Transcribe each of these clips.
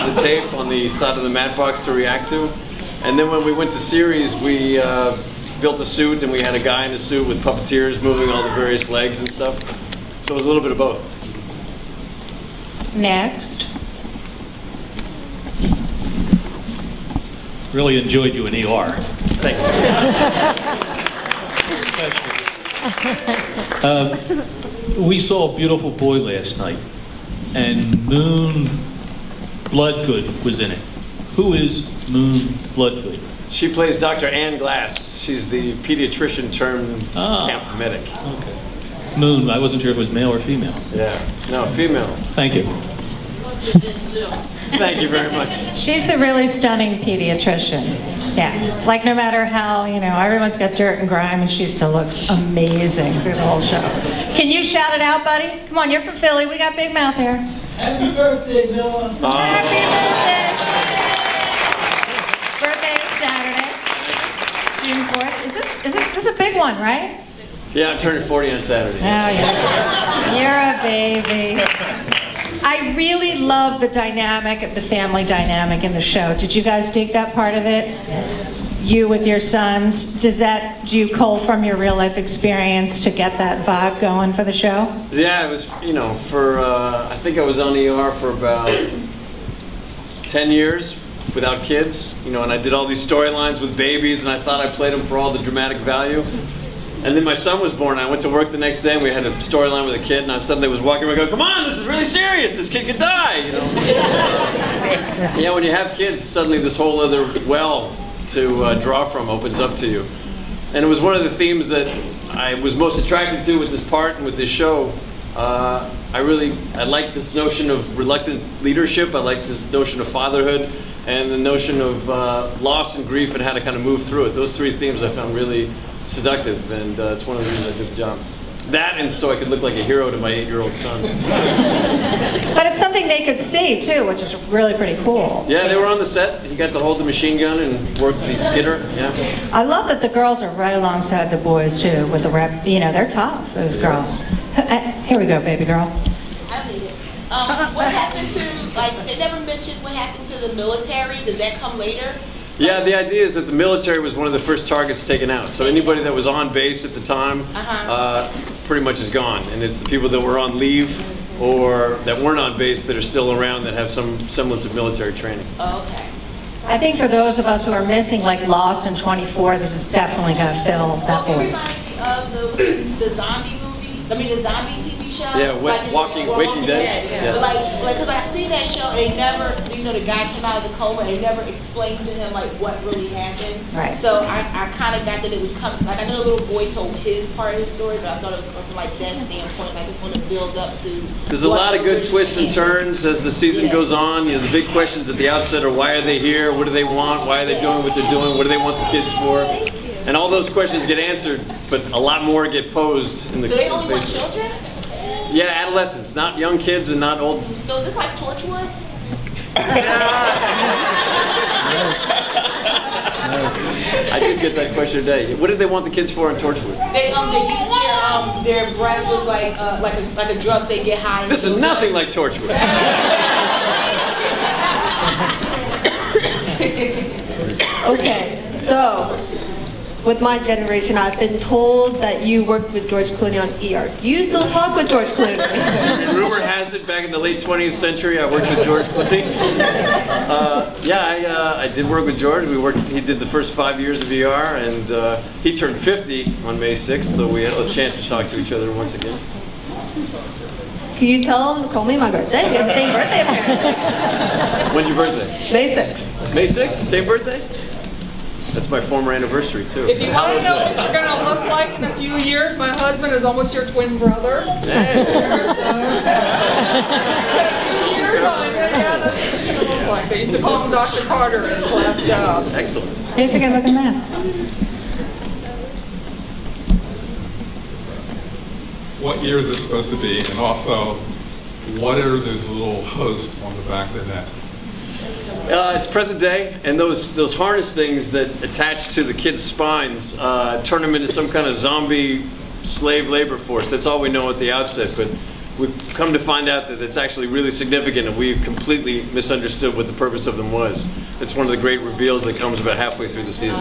of tape on the side of the mat box to react to. And then when we went to series, we built a suit, and we had a guy in a suit with puppeteers moving all the various legs and stuff. So it was a little bit of both. Next. Really enjoyed you in ER. Thanks. We saw a beautiful boy last night, and Moon Bloodgood was in it. Who is Moon Bloodgood? She plays Dr. Ann Glass. She's the pediatrician turned camp medic. Okay. Moon, I wasn't sure if it was male or female. Yeah, no, female. Thank you. Thank you very much. She's the really stunning pediatrician. Yeah, like no matter how, you know, everyone's got dirt and grime, and she still looks amazing through the whole show. Can you shout it out, buddy? Come on, you're from Philly. We got big mouth here. Happy birthday, Noah. Happy birthday. Birthday is Saturday, June 4th. Is this a big one, right? Yeah, I'm turning 40 on Saturday. Oh, yeah. You're a baby. I really love the dynamic, the family dynamic in the show. Did you guys dig that part of it? You with your sons, do you cull from your real life experience to get that vibe going for the show? Yeah, it was, you know, I think I was on ER for about 10 years without kids, you know, and I did all these storylines with babies, and I thought I played them for all the dramatic value. And then my son was born, and I went to work the next day, and we had a storyline with a kid, and I suddenly was walking around going, come on, this is really serious, this kid could die, you know. Yeah, when you have kids, suddenly this whole other well to draw from opens up to you. And it was one of the themes that I was most attracted to with this part and with this show. I like this notion of reluctant leadership, I like this notion of fatherhood, and the notion of loss and grief and how to kind of move through it. Those three themes I found really seductive, and it's one of the reasons I did the job. That, and so I could look like a hero to my 8-year-old son. But it's something they could see too, which is really pretty cool. Yeah, they were on the set. He got to hold the machine gun and work the skidder. Yeah. I love that the girls are right alongside the boys too, with the rep. You know, they're tough. Those girls. Here we go, baby girl. I need it. What happened to, like, they never mentioned what happened to the military. Does that come later? Yeah, the idea is that the military was one of the first targets taken out. So anybody that was on base at the time pretty much is gone. And it's the people that were on leave or that weren't on base that are still around that have some semblance of military training. Okay. I think for those of us who are missing, like Lost and 24, this is definitely going to fill that void. It reminds me of the zombie movie, the zombie TV show. Yeah, like Waking Dead. Yeah. But like, because I've seen that show, and they never, you know, the guy came out of the coma, and they never explained to him like what really happened. Right. So I kind of got that it was coming. Like I know the little boy told his part of his story, but I thought it was coming from like that standpoint. Like it's going to build up to. There's a lot of good twists and turns as the season goes on. You know, the big questions at the outset are why are they here? What do they want? Why are they doing what they're doing? What do they want the kids for? And all those questions get answered, but a lot more get posed in the. So they only want children? Yeah, adolescents, not young kids and not old. So is this like Torchwood? I did get that question today. What did they want the kids for in Torchwood? They use their breath was like a drug. They get high. This is nothing like Torchwood. Okay, so with my generation, I've been told that you worked with George Clooney on ER. Do you still talk with George Clooney? Rumor has it, back in the late 20th century, I worked with George Clooney. I did work with George. He did the first 5 years of ER, and he turned 50 on May 6th, so we had a chance to talk to each other once again. Can you tell him to call me my birthday? We have the same birthday apparently. When's your birthday? May 6th. May 6th? Same birthday? That's my former anniversary, too. If you want to know what you're going to look like in a few years, my husband is almost your twin brother. They used to call him Dr. Carter in his last job. Excellent. He's a good-looking man. What year is this supposed to be? And also, what are those little hosts on the back of the neck? It's present day, and those harness things that attach to the kids' spines turn them into some kind of zombie slave labor force. That's all we know at the outset, but we've come to find out that it's actually really significant, and we've completely misunderstood what the purpose of them was. It's one of the great reveals that comes about halfway through the season.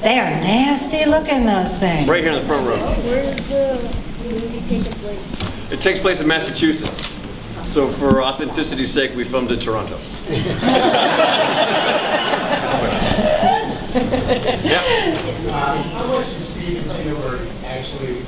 They are nasty looking, those things. Right here in the front row. Where does the movie take place? It takes place in Massachusetts. So for authenticity's sake, we filmed in Toronto. Yeah. How much is Steven Spielberg actually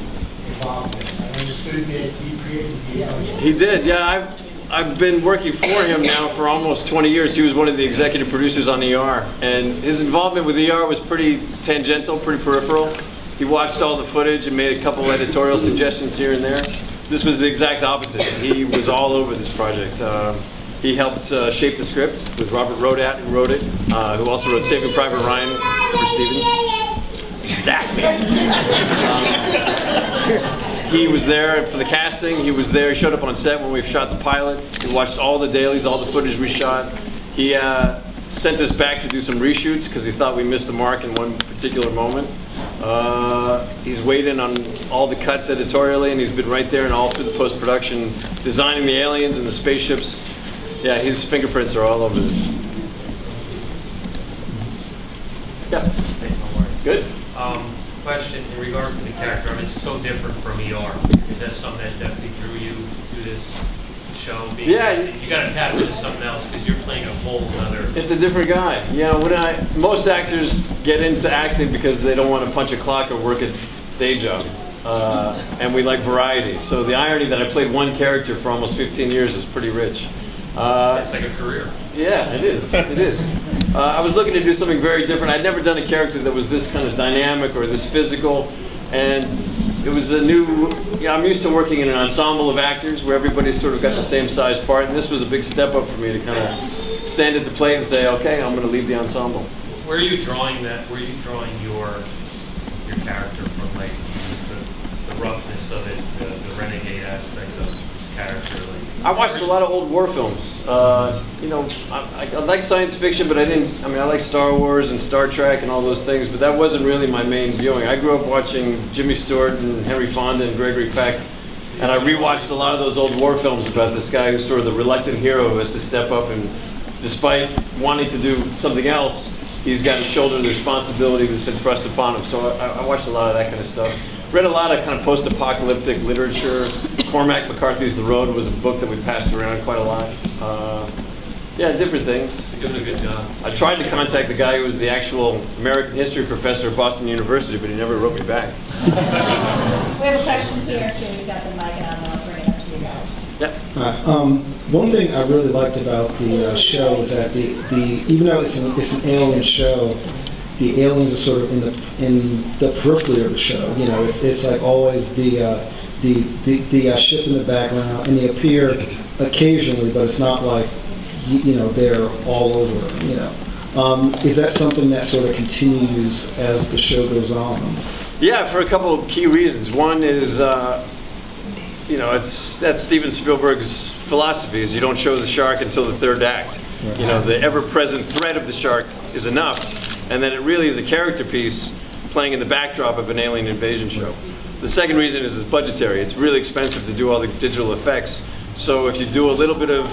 involved in this? I understood that he created the alien. He did, yeah. I've been working for him now for almost 20 years. He was one of the executive producers on ER, and his involvement with ER was pretty tangential, pretty peripheral. He watched all the footage and made a couple editorial suggestions here and there. This was the exact opposite. He was all over this project. He helped shape the script with Robert Rodat, who wrote it, who also wrote Saving Private Ryan for Steven. Exactly. He was there for the casting. He was there. He showed up on set when we shot the pilot. He watched all the dailies, all the footage we shot. He sent us back to do some reshoots because he thought we missed the mark in one particular moment. He's weighed in on all the cuts editorially, and he's been right there and all through the post-production, designing the aliens and the spaceships. Yeah, his fingerprints are all over this. Yeah. Good. Question in regards to the character. I mean, it's so different from ER. Is that something that definitely drew you to this show? Yeah. You got to tap into something else because you're playing a whole other. It's a different guy. You know, most actors get into acting because they don't want to punch a clock or work a day job. And we like variety. So the irony that I played one character for almost 15 years is pretty rich. It's like a career. Yeah, it is. It is. I was looking to do something very different. I'd never done a character that was this kind of dynamic or this physical, and it was a new. I'm used to working in an ensemble of actors where everybody's sort of got the same size part, and this was a big step up for me to kind of stand at the plate and say, okay, I'm going to lead the ensemble. Where are you drawing that? Where are you drawing your character from? Like the roughness of it, the renegade aspect of this character. Like, I watched a lot of old war films. You know, I like science fiction, but I like Star Wars and Star Trek and all those things, but that wasn't really my main viewing. I grew up watching Jimmy Stewart and Henry Fonda and Gregory Peck, and I rewatched a lot of those old war films about this guy who's sort of the reluctant hero who has to step up, and despite wanting to do something else, he's got to shoulder the responsibility that's been thrust upon him. So I watched a lot of that kind of stuff. Read a lot of kind of post-apocalyptic literature. Cormac McCarthy's The Road was a book that we passed around quite a lot. Yeah, different things. You're doing a good job. I tried to contact the guy who was the actual American history professor at Boston University, but he never wrote me back. We have a question here, too. We got the mic, and I'll bring it up to you guys. Yeah. One thing I really liked about the show was that even though it's an alien show, the aliens are sort of in the periphery of the show. You know, it's like always the ship in the background, and they appear occasionally, but it's not like you know they're all over. You know, is that something that sort of continues as the show goes on? Yeah, for a couple of key reasons. One is, you know, that's Steven Spielberg's philosophy: is you don't show the shark until the third act. Right. You know, the ever-present threat of the shark is enough. And then it really is a character piece playing in the backdrop of an alien invasion show. The second reason is it's budgetary. It's really expensive to do all the digital effects. So if you do a little bit of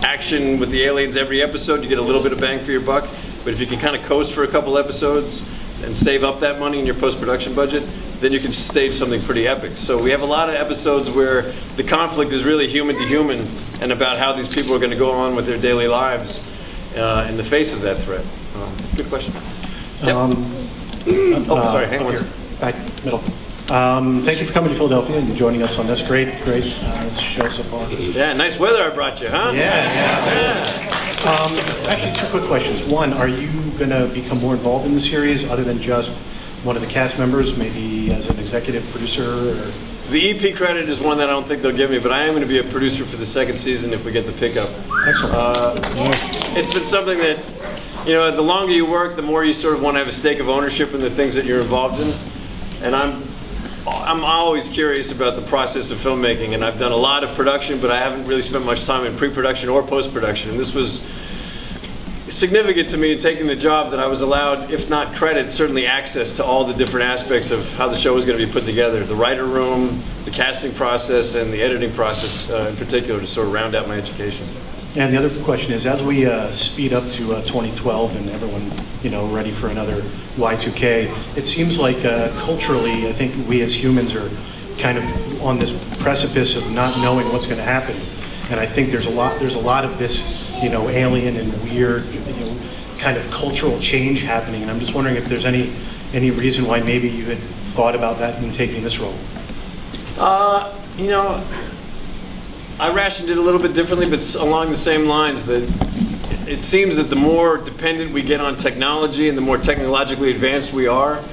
action with the aliens every episode, you get a little bit of bang for your buck. But if you can kind of coast for a couple episodes and save up that money in your post-production budget, then you can stage something pretty epic. So we have a lot of episodes where the conflict is really human to human and about how these people are going to go on with their daily lives in the face of that threat. Good question. Yep. Sorry, hang on. Back middle. Thank you for coming to Philadelphia and joining us on this great show so far. Yeah, nice weather I brought you, huh? Yeah. Actually, two quick questions. One, are you going to become more involved in the series other than just one of the cast members, maybe as an executive producer? Or? The EP credit is one that I don't think they'll give me, but I am going to be a producer for the second season if we get the pickup. Excellent. It's been something that, you know, the longer you work, the more you sort of want to have a stake of ownership in the things that you're involved in. And I'm always curious about the process of filmmaking, and I've done a lot of production, but I haven't really spent much time in pre-production or post-production. And this was, significant to me taking the job that I was allowed, if not credit, certainly access to all the different aspects of how the show was going to be put together. The writer room, the casting process, and the editing process in particular to sort of round out my education. And the other question is, as we speed up to 2012 and everyone, ready for another Y2K, it seems like culturally, I think we as humans are kind of on this precipice of not knowing what's going to happen. And I think there's a lot of this, alien and weird, kind of cultural change happening. And I'm just wondering if there's any reason why maybe you had thought about that in taking this role. I rationed it a little bit differently, but along the same lines that it seems that the more dependent we get on technology and the more technologically advanced we are,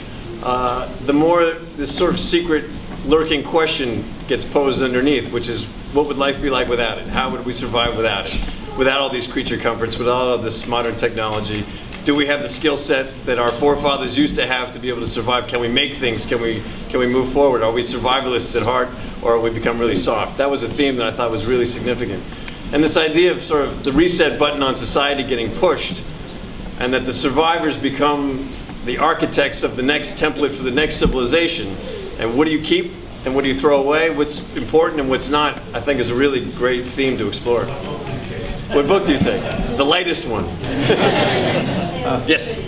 the more this sort of secret lurking question gets posed underneath, which is, what would life be like without it? How would we survive without it? Without all these creature comforts, without all of this modern technology? Do we have the skill set that our forefathers used to have to be able to survive? Can we make things? Can we move forward? Are we survivalists at heart, or have we become really soft? That was a theme that I thought was really significant. And this idea of sort of the reset button on society getting pushed, and that the survivors become the architects of the next template for the next civilization. And what do you keep and what do you throw away? What's important and what's not, I think, is a really great theme to explore. What book do you take? The latest one. Yes?